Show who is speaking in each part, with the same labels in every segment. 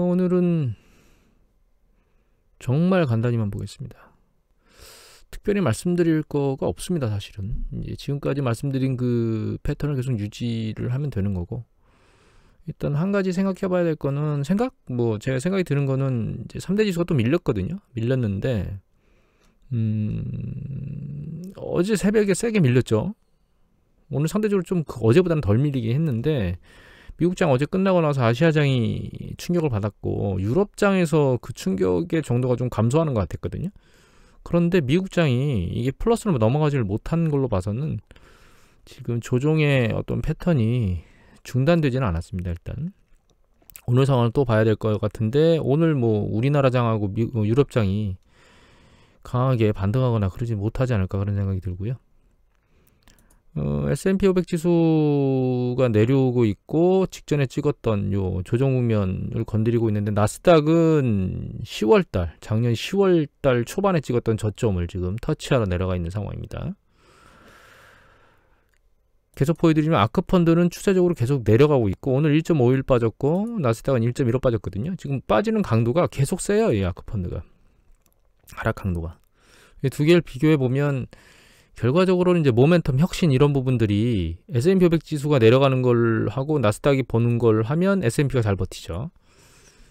Speaker 1: 오늘은 정말 간단히만 보겠습니다. 특별히 말씀드릴 거가 없습니다. 사실은 이제 지금까지 말씀드린 그 패턴을 계속 유지를 하면 되는 거고, 일단 한 가지 생각해 봐야 될 거는, 제가 생각이 드는 거는 이제 3대 지수가 또 밀렸거든요. 밀렸는데 어제 새벽에 세게 밀렸죠. 오늘 상대적으로 좀 어제보다는 덜 밀리긴 했는데, 미국장 어제 끝나고 나서 아시아장이 충격을 받았고 유럽장에서 그 충격의 정도가 좀 감소하는 것 같았거든요. 그런데 미국장이 이게 플러스로 넘어가지를 못한 걸로 봐서는 지금 조종의 어떤 패턴이 중단되지는 않았습니다. 일단 오늘 상황을 또 봐야 될 것 같은데, 오늘 우리나라장하고 유럽장이 강하게 반등하거나 그러지 못하지 않을까, 그런 생각이 들고요. S&P 500 지수가 내려오고 있고 직전에 찍었던 요 조정 국면을 건드리고 있는데, 나스닥은 작년 10월달 초반에 찍었던 저점을 지금 터치하러 내려가 있는 상황입니다. 계속 보여드리면 아크펀드는 추세적으로 계속 내려가고 있고, 오늘 1.51 빠졌고 나스닥은 1.15 빠졌거든요. 지금 빠지는 강도가 계속 세요. 이 아크펀드가 하락 강도가. 이 두 개를 비교해 보면 결과적으로는 이제 모멘텀 혁신 이런 부분들이 S&P 500 지수가 내려가는 걸 하고 나스닥이 보는 걸 하면 S&P가 잘 버티죠.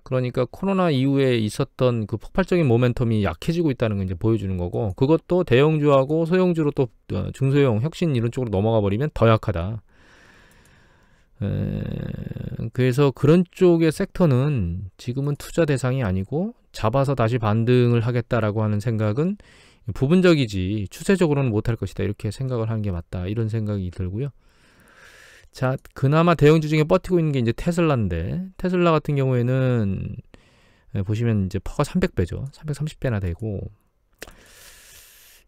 Speaker 1: 그러니까 코로나 이후에 있었던 그 폭발적인 모멘텀이 약해지고 있다는 걸 이제 보여주는 거고, 그것도 대형주하고 소형주로 또 중소형 혁신 이런 쪽으로 넘어가 버리면 더 약하다. 그래서 그런 쪽의 섹터는 지금은 투자 대상이 아니고 잡아서 다시 반등을 하겠다라고 하는 생각은 부분적이지 추세적으로는 못할 것이다, 이렇게 생각을 하는 게 맞다, 이런 생각이 들고요. 자, 그나마 대형주 중에 버티고 있는 게 이제 테슬라인데, 테슬라 같은 경우에는 보시면 이제 퍼가 300배죠. 330배나 되고,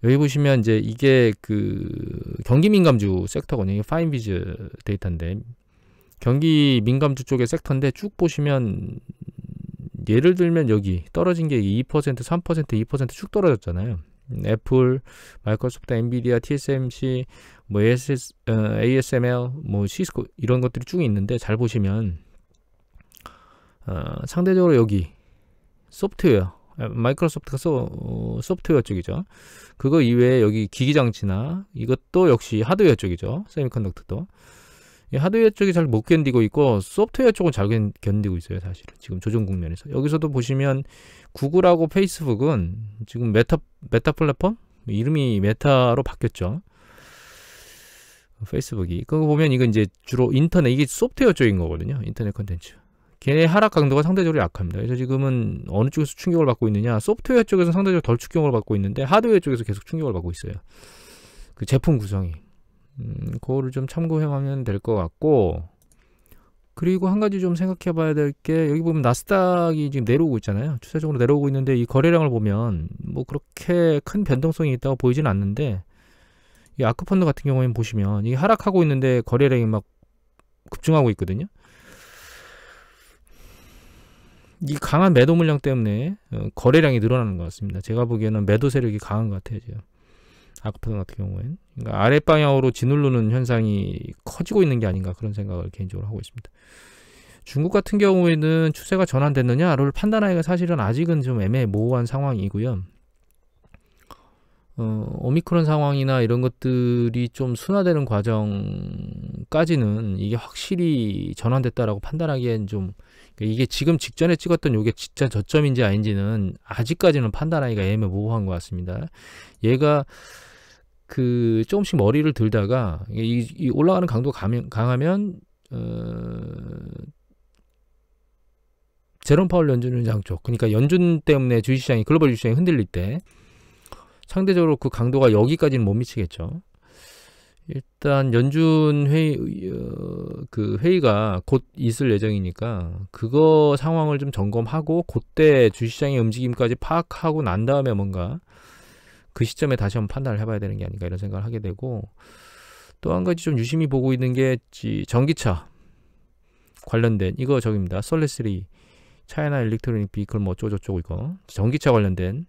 Speaker 1: 여기 보시면 이제 이게 그 경기 민감주 섹터거든요. 이게 파인비즈 데이터인데, 경기 민감주 쪽의 섹터인데 쭉 보시면 예를 들면 여기 떨어진 게 2%, 3%, 2% 쭉 떨어졌잖아요. 애플, 마이크로소프트, 엔비디아, TSMC, ASML, 시스코 이런 것들이 쭉 있는데, 잘 보시면 상대적으로 여기 소프트웨어, 마이크로소프트가 소프트웨어 쪽이죠. 그거 이외에 여기 기기장치나 이것도 역시 하드웨어 쪽이죠. 세미컨덕터도. 이 하드웨어 쪽이 잘 못 견디고 있고 소프트웨어 쪽은 잘 견디고 있어요. 사실은 지금 조정 국면에서. 여기서도 보시면 구글하고 페이스북은 지금 메타 플랫폼? 이름이 메타로 바뀌었죠. 페이스북이. 그거 보면 이건 이제 주로 인터넷, 이게 소프트웨어 쪽인 거거든요. 인터넷 컨텐츠. 걔네 하락 강도가 상대적으로 약합니다. 그래서 지금은 어느 쪽에서 충격을 받고 있느냐, 소프트웨어 쪽에서 상대적으로 덜 충격을 받고 있는데 하드웨어 쪽에서 계속 충격을 받고 있어요. 그 제품 구성이. 그거를 좀 참고해가면 될 것 같고, 그리고 한 가지 좀 생각해 봐야 될 게, 여기 보면 나스닥이 지금 내려오고 있잖아요. 추세적으로 내려오고 있는데, 이 거래량을 보면 그렇게 큰 변동성이 있다고 보이진 않는데, 이 아크펀드 같은 경우에는 보시면 이게 하락하고 있는데 거래량이 막 급증하고 있거든요. 이 강한 매도 물량 때문에 거래량이 늘어나는 것 같습니다. 제가 보기에는 매도 세력이 강한 것 같아요, 지금. 아크펀드 같은 경우에는. 그러니까 아랫방향으로 짓누르는 현상이 커지고 있는 게 아닌가, 그런 생각을 개인적으로 하고 있습니다. 중국 같은 경우에는 추세가 전환됐느냐를 판단하기가 사실은 아직은 좀 애매모호한 상황이고요. 오미크론 상황이나 이런 것들이 좀 순화되는 과정까지는 이게 확실히 전환됐다라고 판단하기엔 좀, 이게 지금 직전에 찍었던 요게 진짜 저점인지 아닌지는 아직까지는 판단하기가 애매모호한 것 같습니다. 얘가 조금씩 머리를 들다가 이 올라가는 강도가 강하면 제롬 파월 연준 위원장 쪽, 그러니까 연준 때문에 주식시장이, 글로벌 주식시장이 흔들릴 때 상대적으로 그 강도가 여기까지는 못 미치겠죠. 일단 연준 회의가 곧 있을 예정이니까 그거 상황을 좀 점검하고 그때 주식시장의 움직임까지 파악하고 난 다음에 뭔가 그 시점에 다시 한번 판단을 해봐야 되는 게 아닌가, 이런 생각을 하게 되고, 또 한 가지 좀 유심히 보고 있는 게 전기차 관련된 이거 저기입니다. 솔레3 차이나 일렉트로닉 비클 어쩌고저쩌고, 이거 전기차 관련된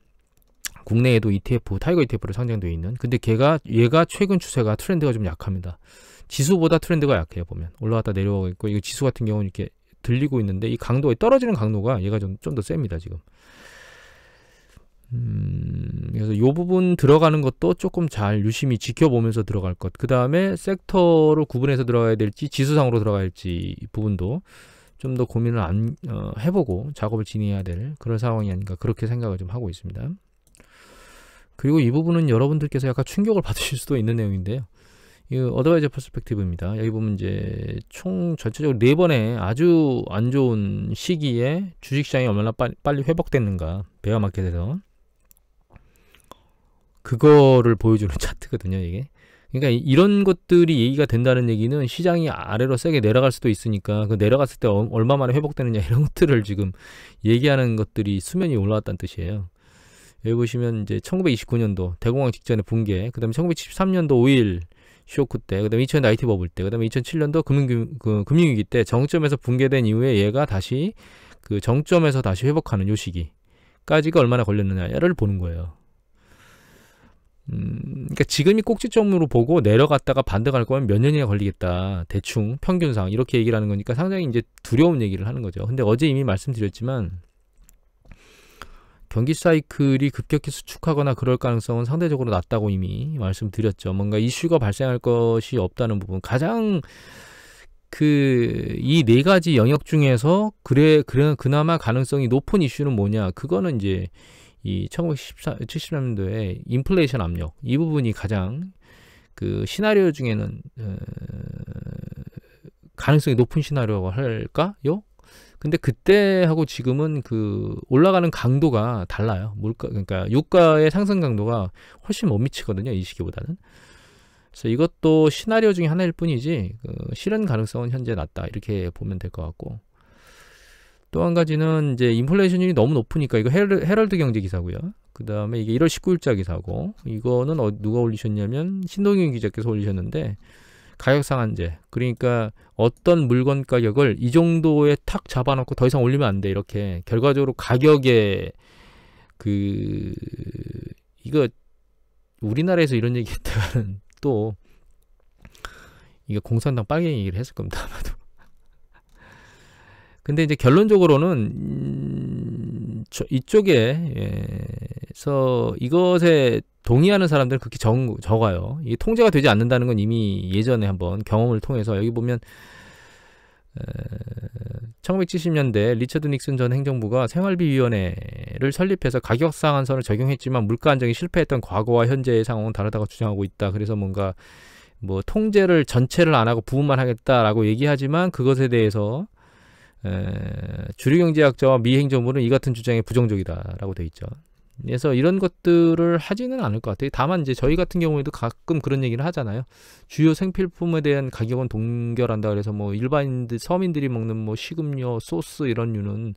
Speaker 1: 국내에도 ETF, 타이거 ETF로 상장되어 있는, 근데 얘가 최근 추세가 트렌드가 좀 약합니다. 지수보다 트렌드가 약해요. 보면 올라갔다 내려오고 있고, 이거 지수 같은 경우는 이렇게 들리고 있는데 이 강도가 떨어지는 강도가 얘가 좀 더 셉니다 지금. 그래서 이 부분 들어가는 것도 조금 잘 유심히 지켜보면서 들어갈 것. 그 다음에 섹터로 구분해서 들어가야 될지 지수상으로 들어가야 할지 부분도 좀 더 고민을 해보고 작업을 진행해야 될 그런 상황이 아닌가 그렇게 생각을 좀 하고 있습니다. 그리고 이 부분은 여러분들께서 약간 충격을 받으실 수도 있는 내용인데요. 이 어드바이저 퍼스펙티브입니다. 여기 보면 이제 총 전체적으로 4번의 아주 안 좋은 시기에 주식시장이 얼마나 빨리 회복됐는가 베어마켓에서 그거를 보여주는 차트거든요 이게. 그러니까 이런 것들이 얘기가 된다는 얘기는 시장이 아래로 세게 내려갈 수도 있으니까 그 내려갔을 때 얼마 만에 회복되느냐 이런 것들을 지금 얘기하는 것들이 수면이 올라왔다는 뜻이에요. 여기 보시면 이제 1929년도 대공황 직전에 붕괴, 그 다음에 1973년도 5.1 쇼크 때, 그 다음에 2000년 IT 버블 때, 그 다음에 2007년도 금융위기 때 정점에서 붕괴된 이후에 얘가 다시 그 정점에서 다시 회복하는 요 시기까지가 얼마나 걸렸느냐를 보는 거예요. 그러니까 지금이 꼭지점으로 보고 내려갔다가 반등할 거면 몇 년이나 걸리겠다. 대충 평균상 이렇게 얘기를 하는 거니까 상당히 이제 두려운 얘기를 하는 거죠. 근데 어제 이미 말씀드렸지만 경기 사이클이 급격히 수축하거나 그럴 가능성은 상대적으로 낮다고 이미 말씀드렸죠. 뭔가 이슈가 발생할 것이 없다는 부분. 가장 이 4가지 영역 중에서 그나마 가능성이 높은 이슈는 뭐냐? 그거는 이제 이 1970년도에 인플레이션 압력 이 부분이 가장 그 시나리오 중에는 가능성이 높은 시나리오가 할까요? 근데 그때하고 지금은 그 올라가는 강도가 달라요. 그러니까 유가의 상승 강도가 훨씬 못 미치거든요. 이 시기보다는. 그래서 이것도 시나리오 중에 하나일 뿐이지 실현 가능성은 현재 낮다. 이렇게 보면 될 것 같고. 또 한 가지는 이제 인플레이션율이 너무 높으니까 이거 헤럴드 경제 기사고요. 그 다음에 이게 1월 19일자 기사고 이거는 누가 올리셨냐면 신동윤 기자께서 올리셨는데 가격 상한제, 그러니까 어떤 물건 가격을 이 정도에 탁 잡아놓고 더 이상 올리면 안 돼 이렇게 결과적으로 가격에 이거 우리나라에서 이런 얘기 했다가는 또 이게 공산당 빨갱이 얘기를 했을 겁니다 아마도. 근데 이제 결론적으로는 이쪽에서 이것에 동의하는 사람들은 그렇게 적어요. 이게 통제가 되지 않는다는 건 이미 예전에 한번 경험을 통해서 여기 보면 1970년대 리처드 닉슨 전 행정부가 생활비위원회를 설립해서 가격 상한선을 적용했지만 물가 안정이 실패했던 과거와 현재의 상황은 다르다고 주장하고 있다. 그래서 뭔가 뭐 통제를 전체를 안 하고 부분만 하겠다라고 얘기하지만 그것에 대해서 주류경제학자와 미 행정부는 이 같은 주장에 부정적이다라고 돼 있죠. 그래서 이런 것들을 하지는 않을 것 같아요. 다만 이제 저희 같은 경우에도 가끔 그런 얘기를 하잖아요. 주요 생필품에 대한 가격은 동결한다. 그래서 뭐 일반인들, 서민들이 먹는 뭐 식음료, 소스 이런 류는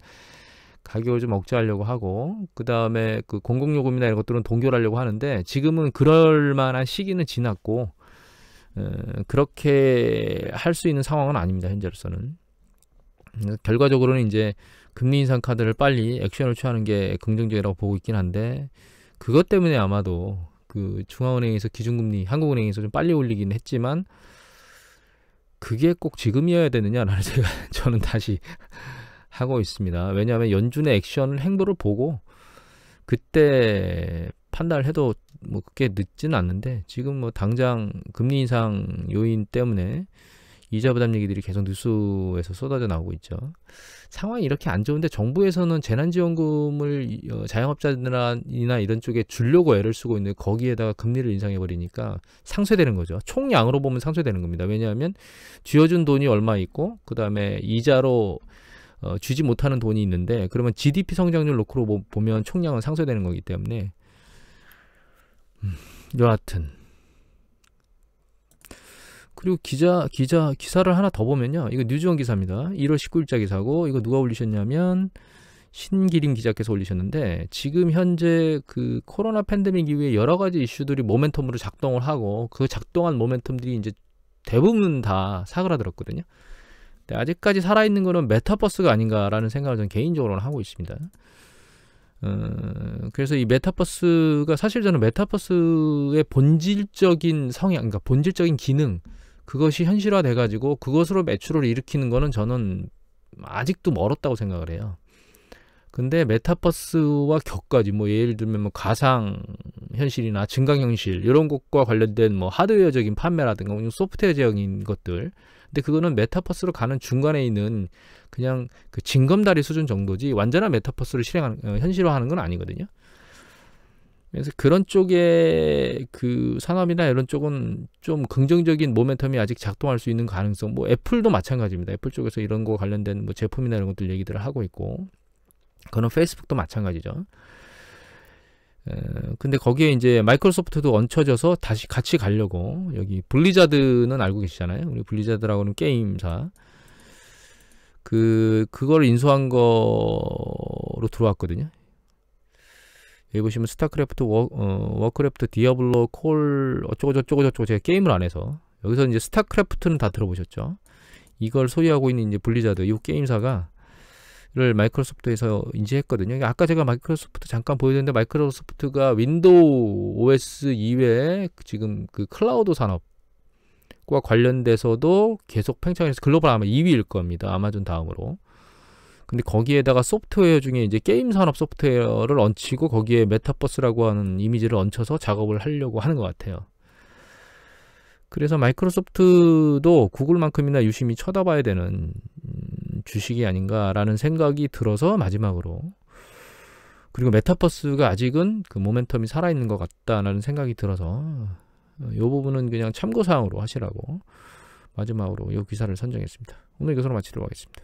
Speaker 1: 가격을 좀 억제하려고 하고, 그 다음에 그 공공요금이나 이런 것들은 동결하려고 하는데 지금은 그럴 만한 시기는 지났고 그렇게 할 수 있는 상황은 아닙니다. 현재로서는. 결과적으로는 이제 금리 인상 카드를 빨리 액션을 취하는 게 긍정적이라고 보고 있긴 한데 그것 때문에 아마도 그 중앙은행에서 기준금리 한국은행에서 좀 빨리 올리긴 했지만 그게 꼭 지금이어야 되느냐라는 생각 저는 다시 하고 있습니다. 왜냐하면 연준의 액션을 행보를 보고 그때 판단을 해도 뭐 그게 늦지는 않는데 지금 뭐 당장 금리 인상 요인 때문에 이자 부담 얘기들이 계속 뉴스에서 쏟아져 나오고 있죠. 상황이 이렇게 안 좋은데 정부에서는 재난지원금을 자영업자들이나 이런 쪽에 주려고 애를 쓰고 있는데 거기에다가 금리를 인상해버리니까 상쇄되는 거죠. 총량으로 보면 상쇄되는 겁니다. 왜냐하면 쥐어준 돈이 얼마 있고 그 다음에 이자로 쥐지 못하는 돈이 있는데 그러면 GDP 성장률 놓고 보면 총량은 상쇄되는 거기 때문에 여하튼 그리고 기사를 하나 더 보면요. 이거 뉴즈원 기사입니다. 1월 19일자 기사고 이거 누가 올리셨냐면 신기림 기자께서 올리셨는데 지금 현재 그 코로나 팬데믹 이후에 여러 가지 이슈들이 모멘텀으로 작동을 하고 그 작동한 모멘텀들이 이제 대부분 다 사그라들었거든요. 근데 아직까지 살아있는 거는 메타버스가 아닌가라는 생각을 저는 개인적으로는 하고 있습니다. 그래서 이 메타버스가 사실 저는 메타버스의 본질적인 성향, 그러니까 본질적인 기능 그것이 현실화돼 가지고 그것으로 매출을 일으키는 거는 저는 아직도 멀었다고 생각을 해요. 근데 메타버스와 격까지 뭐 예를 들면 뭐 가상 현실이나 증강 현실 이런 것과 관련된 뭐 하드웨어적인 판매라든가 소프트웨어적인 것들, 근데 그거는 메타버스로 가는 중간에 있는 그냥 그 징검다리 수준 정도지 완전한 메타버스를 실행하는 현실화하는 건 아니거든요. 그래서 그런 쪽의 그 산업이나 이런 쪽은 좀 긍정적인 모멘텀이 아직 작동할 수 있는 가능성, 뭐 애플도 마찬가지입니다. 애플 쪽에서 이런 거 관련된 뭐 제품이나 이런 것들 얘기들을 하고 있고, 그거는 페이스북도 마찬가지죠. 근데 거기에 이제 마이크로소프트도 얹혀져서 다시 같이 가려고, 여기 블리자드는 알고 계시잖아요. 우리 블리자드라고는 게임사. 그걸 인수한 거로 들어왔거든요. 여기 보시면 스타크래프트, 워크래프트, 디아블로, 콜 어쩌고저쩌고 제가 게임을 안 해서, 여기서 이제 스타크래프트는 다 들어보셨죠. 이걸 소유하고 있는 이제 블리자드 이 게임사가 를 마이크로소프트에서 인지했거든요. 아까 제가 마이크로소프트 잠깐 보여드렸는데, 마이크로소프트가 윈도우 OS 이외에 지금 그 클라우드 산업과 관련돼서도 계속 팽창해서 글로벌 아마 2위일 겁니다. 아마존 다음으로. 근데 거기에다가 소프트웨어 중에 이제 게임 산업 소프트웨어를 얹히고 거기에 메타버스라고 하는 이미지를 얹혀서 작업을 하려고 하는 것 같아요. 그래서 마이크로소프트도 구글만큼이나 유심히 쳐다봐야 되는 주식이 아닌가라는 생각이 들어서 마지막으로, 그리고 메타버스가 아직은 그 모멘텀이 살아있는 것 같다라는 생각이 들어서 이 부분은 그냥 참고사항으로 하시라고 마지막으로 이 기사를 선정했습니다. 오늘 이것으로 마치도록 하겠습니다.